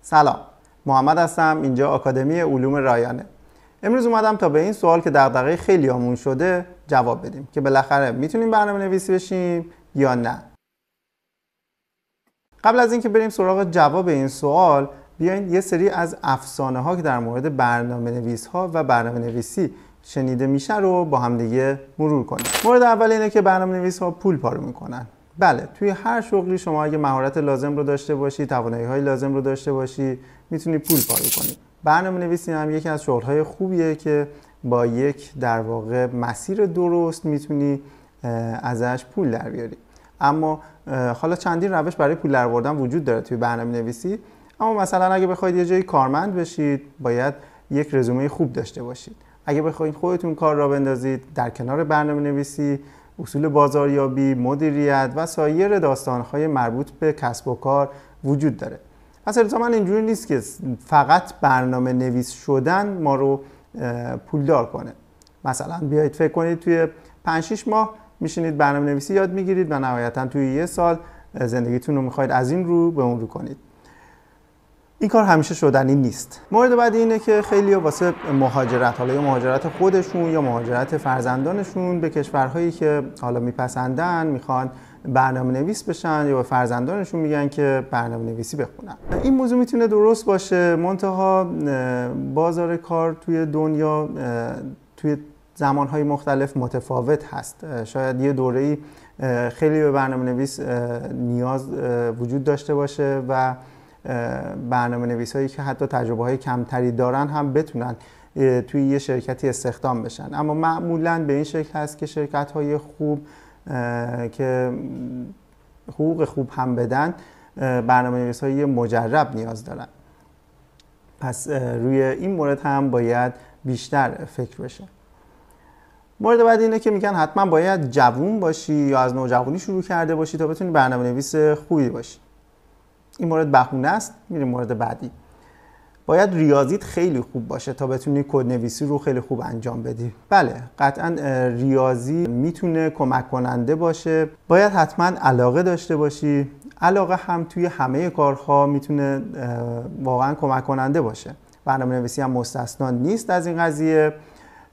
سلام، محمد هستم. اینجا آکادمی علوم رایانه. امروز اومدم تا به این سوال که دغدغه خیلیامون شده جواب بدیم که بالاخره میتونیم برنامه‌نویسی بشیم یا نه. قبل از اینکه بریم سراغ جواب این سوال، بیاین یه سری از افسانه‌ها که در مورد برنامه‌نویس‌ها و برنامه‌نویسی شنیده میشه رو با هم دیگه مرور کنیم. مورد اول اینه که برنامه‌نویس‌ها پول پارو میکنن. بله، توی هر شغلی شما اگه مهارت لازم رو داشته باشی، توانایی‌های لازم رو داشته باشی، میتونی پول پارو کنی. برنامه‌نویسی هم یکی از شغل‌های خوبیه که با یک در واقع مسیر درست میتونی ازش پول در بیاری. اما حالا چندین روش برای پول درآوردن وجود داره توی برنامه‌نویسی. اما مثلا اگه بخواید یه جایی کارمند بشید، باید یک رزومه خوب داشته باشید. اگه بخواید خودتون کار را بندازید، در کنار برنامه‌نویسی اصول بازاریابی، مدیریت و سایر داستان‌های مربوط به کسب و کار وجود داره. پس الزاما اینجوری نیست که فقط برنامه‌نویس شدن ما رو پولدار کنه. مثلا بیایید فکر کنید توی 5-6 ماه میشینید برنامه‌نویسی یاد میگیرید و نهایتاً توی یه سال زندگیتون رو میخواید از این رو به اون رو کنید. این کار همیشه شدنی نیست. مورد بعدی اینه که خیلی‌ها واسه مهاجرت، حالا یا مهاجرت خودشون یا مهاجرت فرزندانشون به کشورهایی که حالا میپسندن، میخوان برنامه‌نویس بشن یا به فرزندانشون میگن که برنامه‌نویسی بخونن. این موضوع میتونه درست باشه، منتها بازار کار توی دنیا توی زمانهای مختلف متفاوت هست. شاید یه دوره‌ای خیلی به برنامه‌نویس نیاز وجود داشته باشه و برنامه‌نویس هایی که حتی تجربه های کمتری دارن هم بتونن توی یه شرکتی استخدام بشن. اما معمولاً به این شکل هست که شرکت های خوب که حقوق خوب هم بدن برنامه‌نویس های مجرب نیاز دارن. پس روی این مورد هم باید بیشتر فکر بشه. مورد بعد اینه که میگن حتما باید جوون باشی یا از نوجوانی شروع کرده باشی تا بتونی برنامه‌نویس خوبی باشی. این مورد بهونه است. میریم مورد بعدی. باید ریاضیت خیلی خوب باشه تا بتونی کدنویسی رو خیلی خوب انجام بدی. بله، قطعا ریاضی میتونه کمک کننده باشه. باید حتما علاقه داشته باشی. علاقه هم توی همه کارها میتونه واقعا کمک کننده باشه. برنامه‌نویسی هم مستثنا نیست از این قضیه.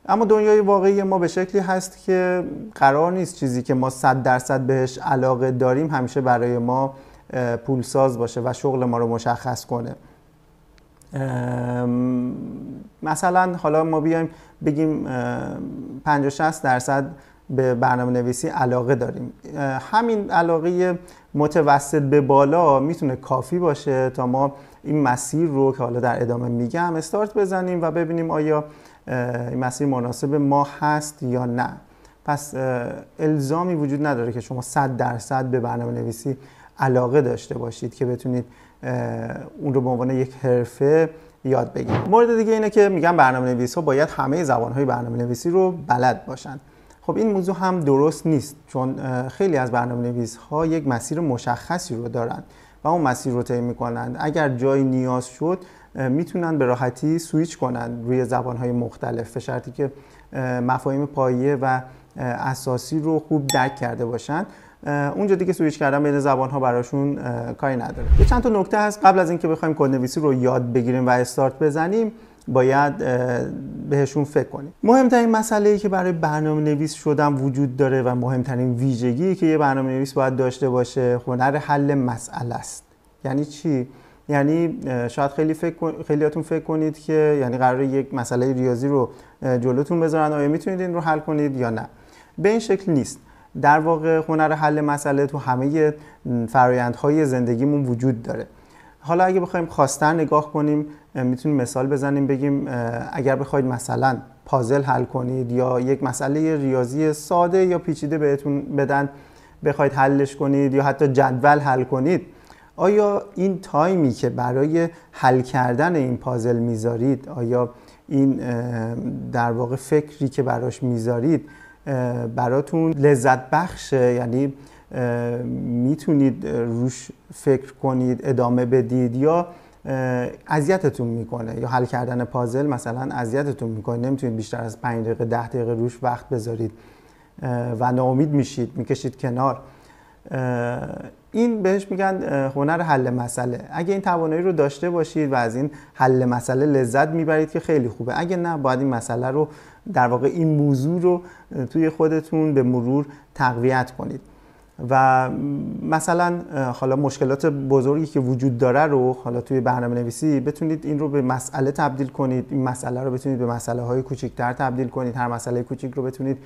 اما دنیای واقعی ما به شکلی هست که قرار نیست چیزی که ما 100% بهش علاقه داریم همیشه برای ما پولساز باشه و شغل ما رو مشخص کنه. مثلا حالا ما بیایم بگیم 50-60% به برنامه‌نویسی علاقه داریم. همین علاقه متوسط به بالا میتونه کافی باشه تا ما این مسیر رو که حالا در ادامه میگم استارت بزنیم و ببینیم آیا این مسیر مناسب ما هست یا نه. پس الزامی وجود نداره که شما 100% به برنامه‌نویسی علاقه داشته باشید که بتونید اون رو به عنوان یک حرفه یاد بگیرید. مورد دیگه اینه که میگن برنامه‌نویس‌ها باید همه زبان‌های برنامه‌نویسی رو بلد باشن. خب این موضوع هم درست نیست، چون خیلی از برنامه‌نویس‌ها یک مسیر مشخصی رو دارن و اون مسیر رو طی می‌کنن. اگر جایی نیاز شد میتونن به راحتی سویچ کنن روی زبان‌های مختلف، به شرطی که مفاهیم پایه و اساسی رو خوب درک کرده باشن. اونجا دیگه سویچ کردن بین زبان‌ها براشون کاری نداره. یه چند تا نکته هست قبل از اینکه بخوایم کدنویسی رو یاد بگیریم و استارت بزنیم باید بهشون فکر کنیم. مهمترین مسئله‌ای که برای برنامه‌نویس شدن وجود داره و مهمترین ویژگی که یه برنامه‌نویس باید داشته باشه هنر حل مسئله است. یعنی چی؟ یعنی شاید خیلیاتون فکر کنید که یعنی قراره یک مسئله ریاضی رو جلوتون بذارن، آیا میتونید این رو حل کنید یا نه. به این شکل نیست. در واقع هنر حل مسئله تو همه فرآیندهای زندگیمون وجود داره. حالا اگه بخوایم خواستن نگاه کنیم میتونیم مثال بزنیم بگیم اگر بخواید مثلا پازل حل کنید یا یک مسئله ریاضی ساده یا پیچیده بهتون بدن بخواید حلش کنید یا حتی جدول حل کنید، آیا این تایمی که برای حل کردن این پازل میذارید، آیا این در واقع فکری که براش میذارید براتون لذت بخشه؟ یعنی میتونید روش فکر کنید، ادامه بدید، یا اذیتتون میکنه؟ یا حل کردن پازل مثلا اذیتتون میکنه، نمیتونید بیشتر از 5 دقیقه 10 دقیقه روش وقت بذارید و ناامید میشید، میکشید کنار. این بهش میگن هنر حل مسئله. اگه این توانایی رو داشته باشید و از این حل مسئله لذت میبرید که خیلی خوبه. اگه نه، باید این مسئله رو در واقع این موضوع رو توی خودتون به مرور تقویت کنید و مثلا حالا مشکلات بزرگی که وجود داره رو حالا توی برنامه‌نویسی بتونید این رو به مسئله تبدیل کنید، این مسئله رو بتونید به مسئله‌های کوچکتر تبدیل کنید، هر مسئله کوچیک رو بتونید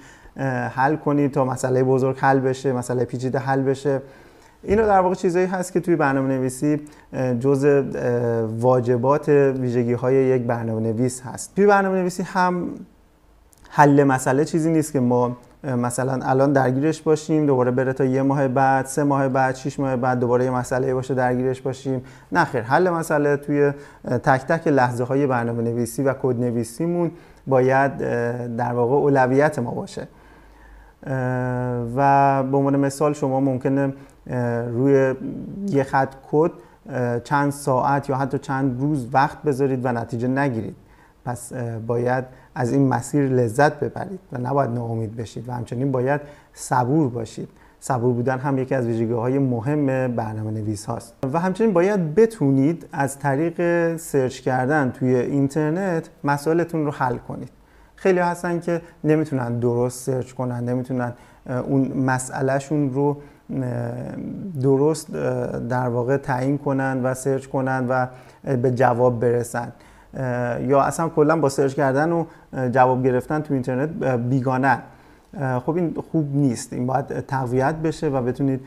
حل کنید تا مسئله بزرگ حل بشه، مسئله پیچیده حل بشه. اینو در واقع چیزایی هست که توی برنامه‌نویسی جزء واجبات ویژگی‌های یک برنامه‌نویس هست. توی برنامه‌نویسی هم حل مسئله چیزی نیست که ما مثلا الان درگیرش باشیم دوباره بره تا 1 ماه بعد، 3 ماه بعد، 6 ماه بعد دوباره یه مسئله باشه درگیرش باشیم. نه خیر، حل مسئله توی تک تک لحظه های برنامه‌نویسی و کدنویسیمون باید در واقع اولویت ما باشه. و به عنوان مثال شما ممکنه روی یه خط کد چند ساعت یا حتی چند روز وقت بذارید و نتیجه نگیرید. پس باید از این مسیر لذت ببرید و نباید ناامید بشید و همچنین باید صبور باشید. صبور بودن هم یکی از ویژگی‌های مهم برنامه‌نویس هاست و همچنین باید بتونید از طریق سرچ کردن توی اینترنت مسائلتون رو حل کنید. خیلی هستن که نمیتونن درست سرچ کنن، نمیتونن اون مسئلهشون رو درست در واقع تعیین کنن و سرچ کنن و به جواب برسن، یا اصلا کلا با سرچ کردن و جواب گرفتن تو اینترنت بیگانه. خب این خوب نیست، این باید تقویت بشه و بتونید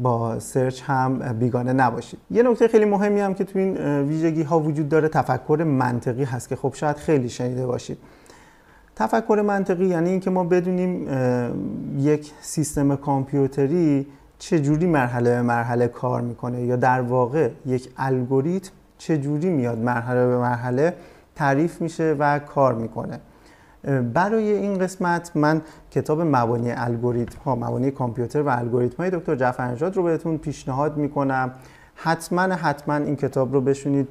با سرچ هم بیگانه نباشید. یه نکته خیلی مهمی هم که تو این ویژگی ها وجود داره تفکر منطقی هست که خب شاید خیلی شنیده باشید. تفکر منطقی یعنی اینکه ما بدونیم یک سیستم کامپیوتری چجوری مرحله به مرحله کار میکنه، یا در واقع یک الگوریتم چجوری میاد مرحله به مرحله تعریف میشه و کار میکنه. برای این قسمت من کتاب مبانی الگوریتم ها، مبانی کامپیوتر و الگوریتم های دکتر جعفرنژاد رو بهتون پیشنهاد میکنم. حتما این کتاب رو بشونید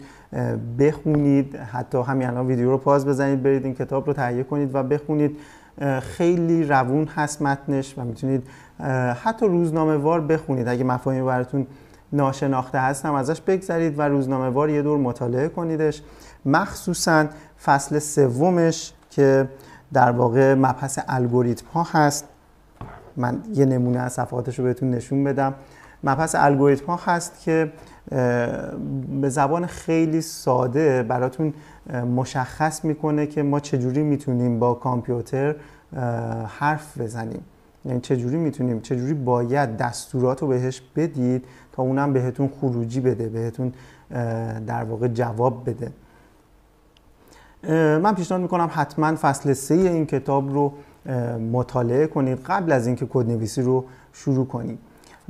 بخونید، حتی همین الان ویدیو رو پاز بزنید برید این کتاب رو تهیه کنید و بخونید. خیلی روون هست متنش و میتونید حتی روزنامه وار بخونید. اگه مفاهیم براتون ناشناخته هستم ازش بگذرید و روزنامه وار یه دور مطالعه کنیدش، مخصوصا فصل 3 که در واقع مبحث الگوریتم ها هست. من یه نمونه از صفحاتش رو بهتون نشون بدم. مبحث الگوریتم ها هست که به زبان خیلی ساده براتون مشخص میکنه که ما چجوری میتونیم با کامپیوتر حرف بزنیم، یعنی چجوری باید دستورات رو بهش بدید تا اونم بهتون خروجی بده، بهتون در واقع جواب بده. من پیشنهاد میکنم حتما فصل 3 این کتاب رو مطالعه کنید قبل از اینکه کدنویسی رو شروع کنید.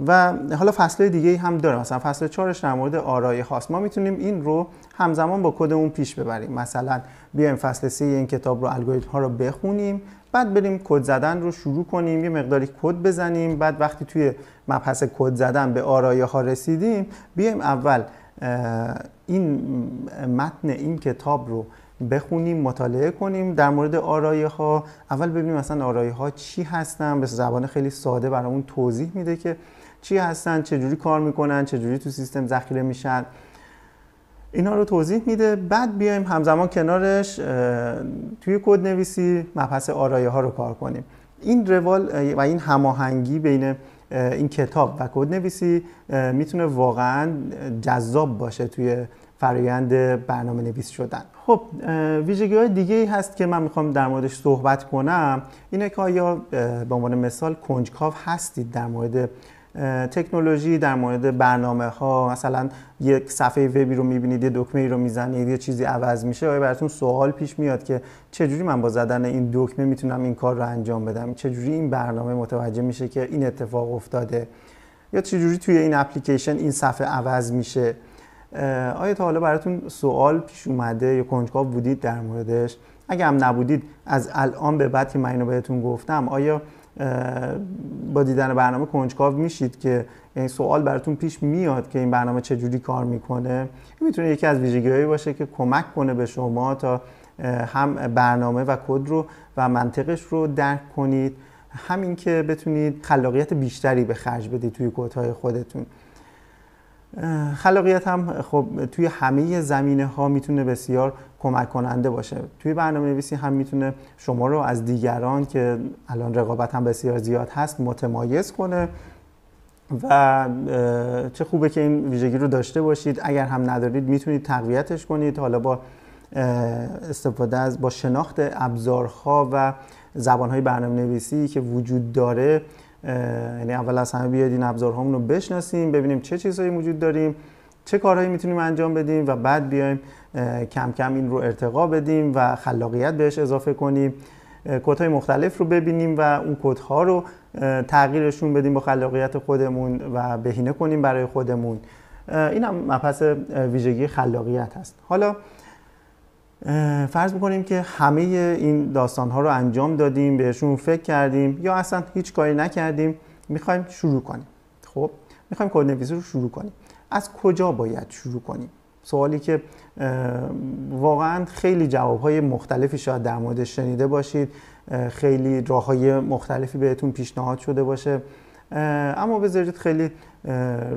و حالا فصل دیگه هم داره، مثلا فصل 4 در مورد آرایه هاست. ما میتونیم این رو همزمان با کدمون پیش ببریم. مثلا بیایم فصل 3 این کتاب رو الگوریتم ها رو بخونیم، بعد بریم کد زدن رو شروع کنیم، یه مقداری کد بزنیم، بعد وقتی توی مبحث کد زدن به آرایه ها رسیدیم بیایم اول این متن این کتاب رو بخونیم، مطالعه کنیم در مورد آرایه ها. اول ببینیم مثلا آرایه ها چی هستن، به زبان خیلی ساده برامون توضیح میده که چی هستن، چجوری کار میکنن، چجوری تو سیستم ذخیره میشن، اینا رو توضیح میده. بعد بیایم همزمان کنارش توی کد نویسی مبحث آرایه ها رو کار کنیم. این روال و این هماهنگی بین این کتاب و کد نویسی میتونه واقعا جذاب باشه توی فرآیند برنامه نویس شدن. خب ویژگی‌های دیگه‌ای هست که من میخوام در موردش صحبت کنم. اینه که آیا به عنوان مثال کنجکاو هستید در مورد تکنولوژی، در مورد برنامه‌ها؟ مثلا یک صفحه وبی رو می‌بینید، یه دکمه‌ای رو می‌زنید، یه چیزی عوض میشه، آیا براتون سوال پیش میاد که چجوری من با زدن این دکمه میتونم این کار رو انجام بدم؟ چجوری این برنامه متوجه میشه که این اتفاق افتاده؟ یا چجوری توی این اپلیکیشن این صفحه عوض میشه؟ آیا تا حالا براتون سوال پیش اومده یا کنجکاو بودید در موردش؟ اگه هم نبودید از الان به بعد که من اینو بهتون گفتم آیا با دیدن برنامه کنجکاو میشید که این سوال براتون پیش میاد که این برنامه چجوری کار میکنه؟ این میتونه یکی از ویژگی‌هایی باشه که کمک کنه به شما تا هم برنامه و کد رو و منطقش رو درک کنید همین که بتونید خلاقیت بیشتری به خرج بدید توی کدهای خودتون. خلاقیت هم خب توی همه زمینه‌ها میتونه بسیار کمک کننده باشه. توی برنامه‌نویسی هم میتونه شما رو از دیگران که الان رقابت هم بسیار زیاد هست متمایز کنه و چه خوبه که این ویژگی رو داشته باشید. اگر هم ندارید میتونید تقویتش کنید، حالا با استفاده از با شناخت ابزارها و زبان‌های برنامه‌نویسی که وجود داره. یعنی اول از همه بیاید این ابزارهامون رو بشناسیم، ببینیم چه چیزهایی وجود داریم، چه کارهایی میتونیم انجام بدیم و بعد بیایم کم کم این رو ارتقا بدیم و خلاقیت بهش اضافه کنیم. کدهای مختلف رو ببینیم و اون کدها رو تغییرشون بدیم با خلاقیت خودمون و بهینه کنیم برای خودمون. این هم مبحث ویژگی خلاقیت هست. حالا فرض می‌کنیم که همه این داستان‌ها رو انجام دادیم، بهشون فکر کردیم یا اصلا هیچ کاری نکردیم، می‌خوایم شروع کنیم. خب می‌خوایم کدنویسی رو شروع کنیم. از کجا باید شروع کنیم؟ سوالی که واقعاً خیلی جواب‌های مختلفی شاید در موردش شنیده باشید، خیلی راه‌های مختلفی بهتون پیشنهاد شده باشه، اما بذارید خیلی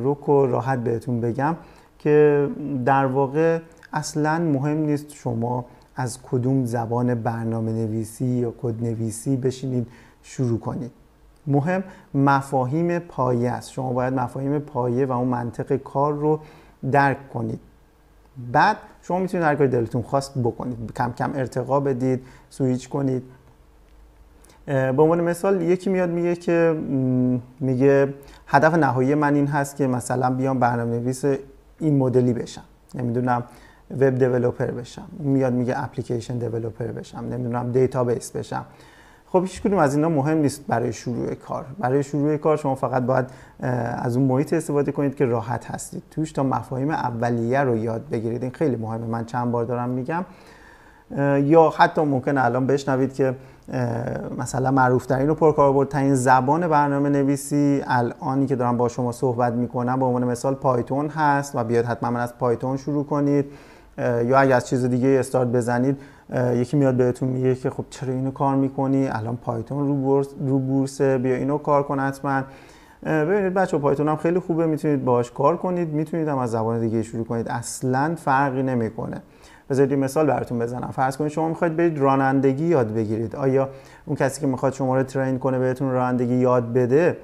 رک و راحت بهتون بگم که در واقع اصلاً مهم نیست شما از کدوم زبان برنامه نویسی یا کد نویسی بشینید شروع کنید. مهم مفاهیم پایه است. شما باید مفاهیم پایه و اون منطق کار رو درک کنید. بعد شما میتونید هر کاری دلتون خواست بکنید. کم کم ارتقا بدید، سویچ کنید. به عنوان مثال یکی میاد میگه که میگه هدف نهایی من این هست که مثلا بیام برنامه‌نویس این مدلی بشم. نمیدونم وب دیولپر بشم. میاد میگه اپلیکیشن دیولپر بشم. نمیدونم دیتابیس بشم. خب هیچ کدوم از اینا مهم نیست برای شروع کار. برای شروع کار شما فقط باید از اون محیط استفاده کنید که راحت هستید توش تا مفاهیم اولیه رو یاد بگیرید. این خیلی مهمه. من چند بار دارم میگم. یا حتی ممکنه الان بشنوید که مثلا معروف‌ترین و پرکاربردترین زبان برنامه نویسی الانی که دارم با شما صحبت میکنم به عنوان مثال پایتون هست و بیاد حتما از پایتون شروع کنید. یا اگه از چیز دیگه استارت بزنید یکی میاد بهتون میگه که خب چرا اینو کار میکنی؟ الان پایتون رو بورسه، بیا اینو کار کن حتما. ببینید بچه پایتون هم خیلی خوبه، میتونید باهاش کار کنید، میتونید هم از زبان دیگه شروع کنید، اصلا فرقی نمیکنه. بذارید مثال براتون بزنم. فرض کنید شما میخواید برید رانندگی یاد بگیرید. آیا اون کسی که میخواد شما رو ترین کنه بهتون رانندگی یاد بده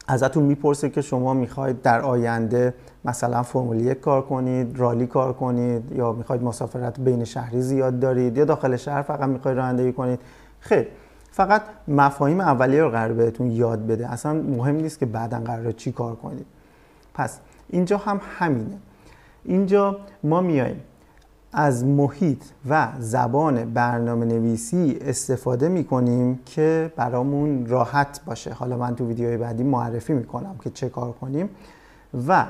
ازتون میپرسه که شما میخواید در آینده مثلا فرمول 1 کار کنید، رالی کار کنید، یا میخواید مسافرت بین شهری زیاد دارید، یا داخل شهر فقط میخواید رانندگی کنید؟ خیر، فقط مفاهیم اولیه رو قرار بهتون یاد بده. اصلا مهم نیست که بعداً قراره چی کار کنید. پس اینجا هم همینه. اینجا ما میایم از محیط و زبان برنامه نویسی استفاده میکنیم که برامون راحت باشه. حالا من تو ویدیوهای بعدی معرفی میکنم که چه کار کنیم و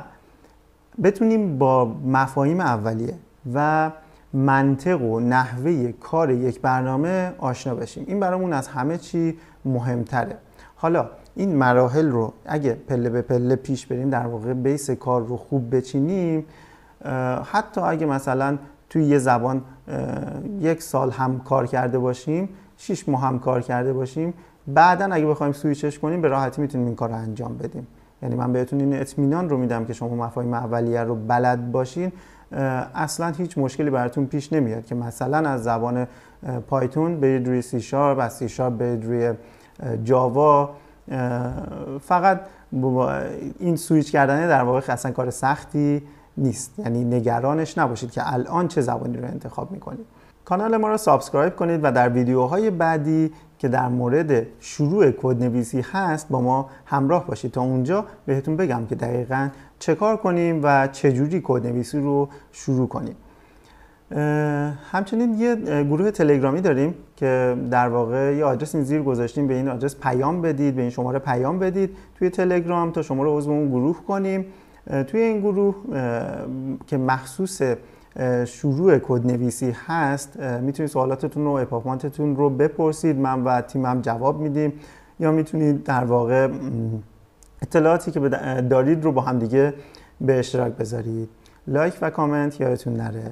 بتونیم با مفاهیم اولیه و منطق و نحوه کار یک برنامه آشنا بشیم. این برامون از همه چی مهمتره. حالا این مراحل رو اگه پله به پله پیش بریم، در واقع بیس کار رو خوب بچینیم، حتی اگه مثلا توی یه زبان 1 سال هم کار کرده باشیم، 6 ماه هم کار کرده باشیم، بعداً اگه بخوایم سویچش کنیم به راحتی میتونیم این کار رو انجام بدیم. یعنی من بهتون این اطمینان رو میدم که شما مفاهیم اولیه رو بلد باشین، اصلا هیچ مشکلی براتون پیش نمیاد که مثلا از زبان پایتون برید روی سی شارپ، از سی شارپ برید روی جاوا. فقط این سویچ کردن در واقع اصلا کار سختی نیست. یعنی نگرانش نباشید که الان چه زبانی رو انتخاب میکنید. کانال ما رو سابسکرایب کنید و در ویدیوهای بعدی که در مورد شروع کدنویسی هست با ما همراه باشید تا اونجا بهتون بگم که دقیقاً چه کار کنیم و چجوری کدنویسی رو شروع کنیم. همچنین یه گروه تلگرامی داریم که در واقع یه آدرس این زیر گذاشتیم، به این آدرس پیام بدید، به این شماره پیام بدید توی تلگرام تا شما رو عضو اون گروه کنیم. توی این گروه که مخصوص شروع کدنویسی هست میتونید سوالاتتون و اپاپمنتتون رو بپرسید، من و تیمم جواب میدیم، یا میتونید در واقع اطلاعاتی که دارید رو با هم دیگه به اشتراک بذارید. لایک و کامنت یادتون نره.